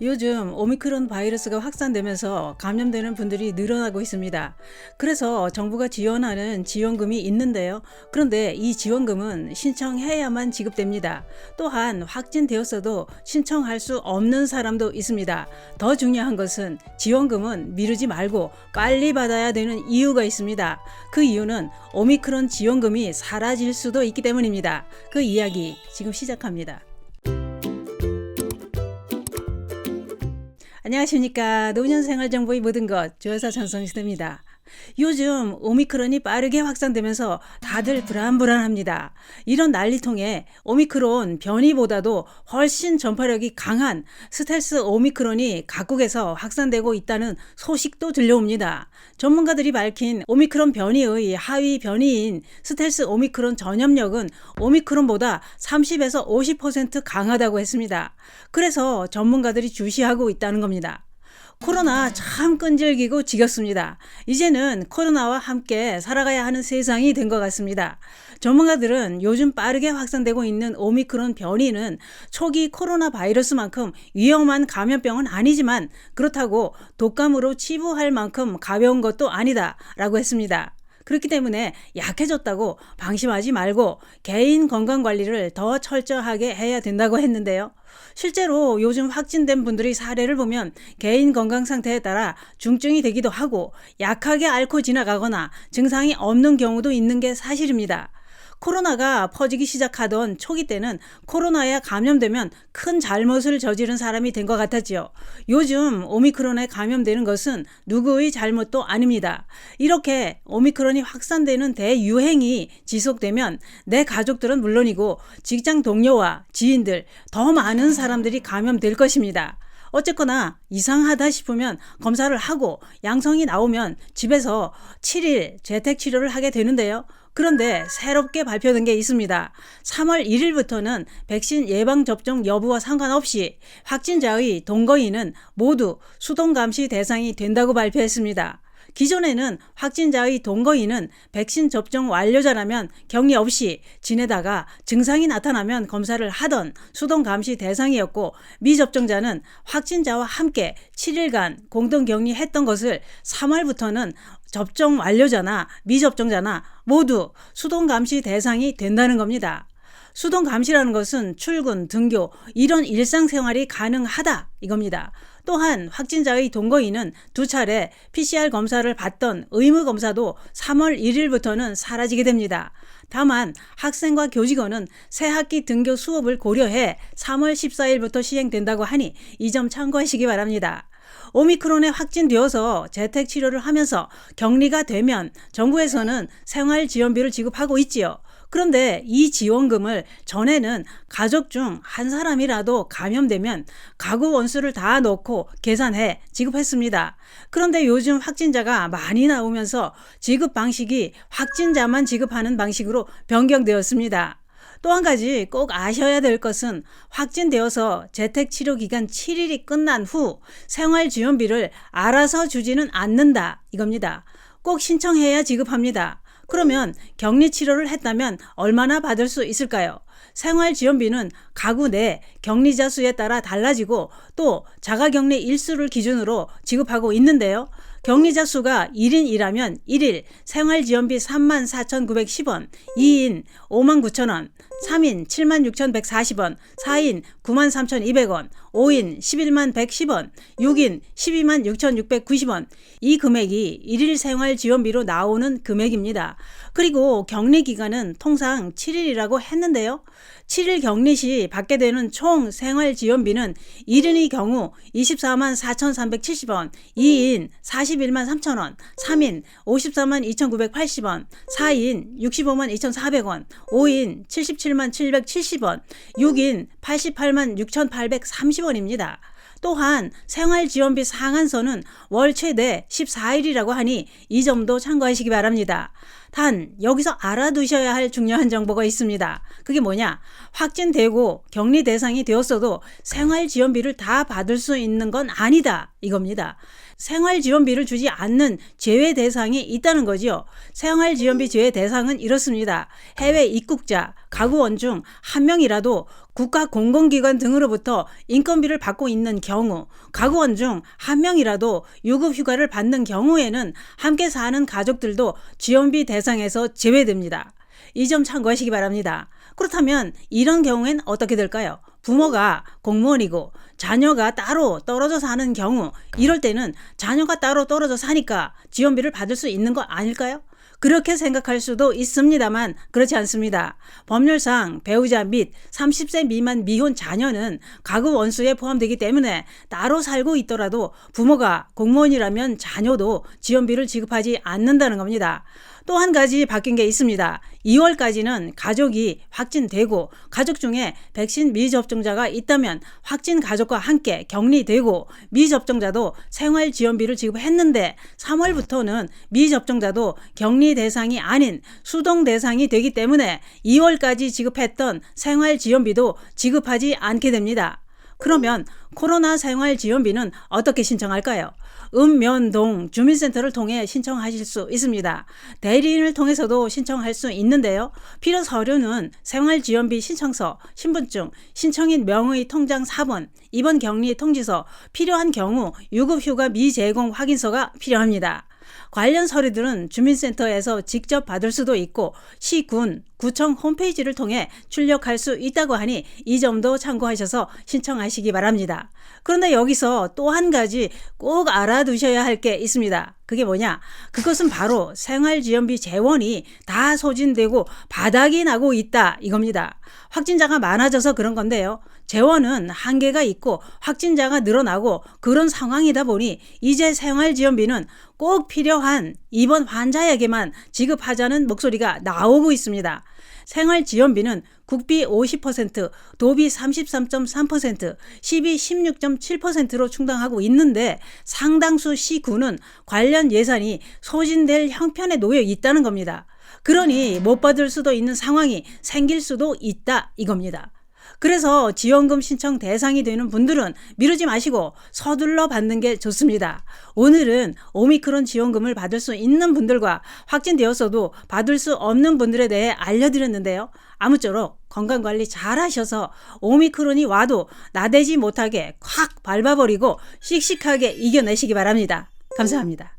요즘 오미크론 바이러스가 확산되면서 감염되는 분들이 늘어나고 있습니다. 그래서 정부가 지원하는 지원금이 있는데요. 그런데 이 지원금은 신청해야만 지급됩니다. 또한 확진되었어도 신청할 수 없는 사람도 있습니다. 더 중요한 것은 지원금은 미루지 말고 빨리 받아야 되는 이유가 있습니다. 그 이유는 오미크론 지원금이 사라질 수도 있기 때문입니다. 그 이야기 지금 시작합니다. 안녕하십니까. 노년생활정보의 모든 것 조여사 전성시대입니다. 요즘 오미크론이 빠르게 확산되면서 다들 불안합니다. 이런 난리통에 오미크론 변이보다도 훨씬 전파력이 강한 스텔스 오미크론이 각국에서 확산되고 있다는 소식도 들려옵니다. 전문가들이 밝힌 오미크론 변이의 하위 변이인 스텔스 오미크론 전염력은 오미크론보다 30에서 50% 강하다고 했습니다. 그래서 전문가들이 주시하고 있다는 겁니다. 코로나 참 끈질기고 지겹습니다. 이제는 코로나와 함께 살아가야 하는 세상이 된 것 같습니다. 전문가들은 요즘 빠르게 확산되고 있는 오미크론 변이는 초기 코로나 바이러스만큼 위험한 감염병은 아니지만 그렇다고 독감으로 치부할 만큼 가벼운 것도 아니다 라고 했습니다. 그렇기 때문에 약해졌다고 방심하지 말고 개인 건강관리를 더 철저하게 해야 된다고 했는데요. 실제로 요즘 확진된 분들의 사례를 보면 개인 건강 상태에 따라 중증이 되기도 하고 약하게 앓고 지나가거나 증상이 없는 경우도 있는 게 사실입니다. 코로나가 퍼지기 시작하던 초기 때는 코로나에 감염되면 큰 잘못을 저지른 사람이 된 것 같았지요. 요즘 오미크론에 감염되는 것은 누구의 잘못도 아닙니다. 이렇게 오미크론이 확산되는 대유행이 지속되면 내 가족들은 물론이고 직장 동료와 지인들, 더 많은 사람들이 감염될 것입니다. 어쨌거나 이상하다 싶으면 검사를 하고 양성이 나오면 집에서 7일 재택치료를 하게 되는데요. 그런데 새롭게 발표된 게 있습니다. 3월 1일부터는 백신 예방접종 여부와 상관없이 확진자의 동거인은 모두 수동감시 대상이 된다고 발표했습니다. 기존에는 확진자의 동거인은 백신 접종 완료자라면 격리 없이 지내다가 증상이 나타나면 검사를 하던 수동감시 대상이었고 미접종자는 확진자와 함께 7일간 공동격리했던 것을 3월부터는 접종 완료자나 미접종자나 모두 수동감시 대상이 된다는 겁니다. 수동감시라는 것은 출근, 등교, 이런 일상생활이 가능하다 이겁니다. 또한 확진자의 동거인은 2차례 PCR 검사를 받던 의무검사도 3월 1일부터는 사라지게 됩니다. 다만 학생과 교직원은 새학기 등교 수업을 고려해 3월 14일부터 시행된다고 하니 이 점 참고하시기 바랍니다. 오미크론에 확진되어서 재택치료를 하면서 격리가 되면 정부에서는 생활지원비를 지급하고 있지요. 그런데 이 지원금을 전에는 가족 중 한 사람이라도 감염되면 가구 원수를 다 넣고 계산해 지급했습니다. 그런데 요즘 확진자가 많이 나오면서 지급 방식이 확진자만 지급하는 방식으로 변경되었습니다. 또 한 가지 꼭 아셔야 될 것은 확진되어서 재택치료 기간 7일이 끝난 후 생활지원비를 알아서 주지는 않는다 이겁니다. 꼭 신청해야 지급합니다. 그러면 격리치료를 했다면 얼마나 받을 수 있을까요? 생활지원비는 가구 내 격리자 수에 따라 달라지고 또 자가격리 일수를 기준으로 지급하고 있는데요. 격리자 수가 1인이라면 1일 생활지원비 34,910원, 2인 59,000원, 3인 76,140원, 4인 93,200원, 5인 111,110원, 6인 126,690원. 이 금액이 1일 생활지원비로 나오는 금액입니다. 그리고 격리기간은 통상 7일이라고 했는데요. 7일 격리 시 받게 되는 총 생활지원비는 1인의 경우 244,370원, 2인 413,000원, 3인 542,980원, 4인 652,400원, 5인 777,770원, 6인 886,830원입니다. 또한 생활지원비 상한선은 월 최대 14일이라고 하니 이 점도 참고하시기 바랍니다. 단 여기서 알아두셔야 할 중요한 정보가 있습니다. 그게 뭐냐? 확진되고 격리 대상이 되었어도 생활지원비를 다 받을 수 있는 건 아니다 이겁니다. 생활지원비를 주지 않는 제외 대상이 있다는 거지요. 생활지원비 제외 대상은 이렇습니다. 해외 입국자, 가구원 중 한 명이라도 국가 공공기관 등으로부터 인건비를 받고 있는 경우, 가구원 중 한 명이라도 유급휴가를 받는 경우에는 함께 사는 가족들도 지원비 대상에서 제외됩니다. 이 점 참고하시기 바랍니다. 그렇다면 이런 경우엔 어떻게 될까요? 부모가 공무원이고 자녀가 따로 떨어져 사는 경우, 이럴 때는 자녀가 따로 떨어져 사니까 지원비를 받을 수 있는 거 아닐까요? 그렇게 생각할 수도 있습니다만 그렇지 않습니다. 법률상 배우자 및 30세 미만 미혼 자녀는 가구 원수에 포함되기 때문에 따로 살고 있더라도 부모가 공무원이라면 자녀도 지원비를 지급하지 않는다는 겁니다. 또 한 가지 바뀐 게 있습니다. 2월까지는 가족이 확진되고 가족 중에 백신 미접종자가 있다면 확진 가족과 함께 격리되고 미접종자도 생활지원비를 지급했는데 3월부터는 미접종자도 격리 대상이 아닌 수동 대상이 되기 때문에 2월까지 지급했던 생활지원비도 지급하지 않게 됩니다. 그러면 코로나 생활지원비는 어떻게 신청할까요? 읍면동 주민센터를 통해 신청하실 수 있습니다. 대리인을 통해서도 신청할 수 있는데요. 필요 서류는 생활지원비 신청서, 신분증, 신청인 명의 통장 4번, 입원 격리 통지서, 필요한 경우 유급휴가 미제공 확인서가 필요합니다. 관련 서류들은 주민센터에서 직접 받을 수도 있고 시, 군, 구청 홈페이지를 통해 출력할 수 있다고 하니 이 점도 참고하셔서 신청하시기 바랍니다. 그런데 여기서 또 한 가지 꼭 알아두셔야 할 게 있습니다. 그게 뭐냐? 그것은 바로 생활지원비 재원이 다 소진되고 바닥이 나고 있다 이겁니다. 확진자가 많아져서 그런 건데요. 재원은 한계가 있고 확진자가 늘어나고 그런 상황이다 보니 이제 생활지원비는 꼭 필요한 입원 환자에게만 지급하자는 목소리가 나오고 있습니다. 생활지원비는 국비 50%, 도비 33.3%, 시비 16.7%로 충당하고 있는데 상당수 시군은 관련 예산이 소진될 형편에 놓여 있다는 겁니다. 그러니 못 받을 수도 있는 상황이 생길 수도 있다 이겁니다. 그래서 지원금 신청 대상이 되는 분들은 미루지 마시고 서둘러 받는 게 좋습니다. 오늘은 오미크론 지원금을 받을 수 있는 분들과 확진되었어도 받을 수 없는 분들에 대해 알려드렸는데요. 아무쪼록 건강관리 잘 하셔서 오미크론이 와도 나대지 못하게 콱 밟아버리고 씩씩하게 이겨내시기 바랍니다. 감사합니다.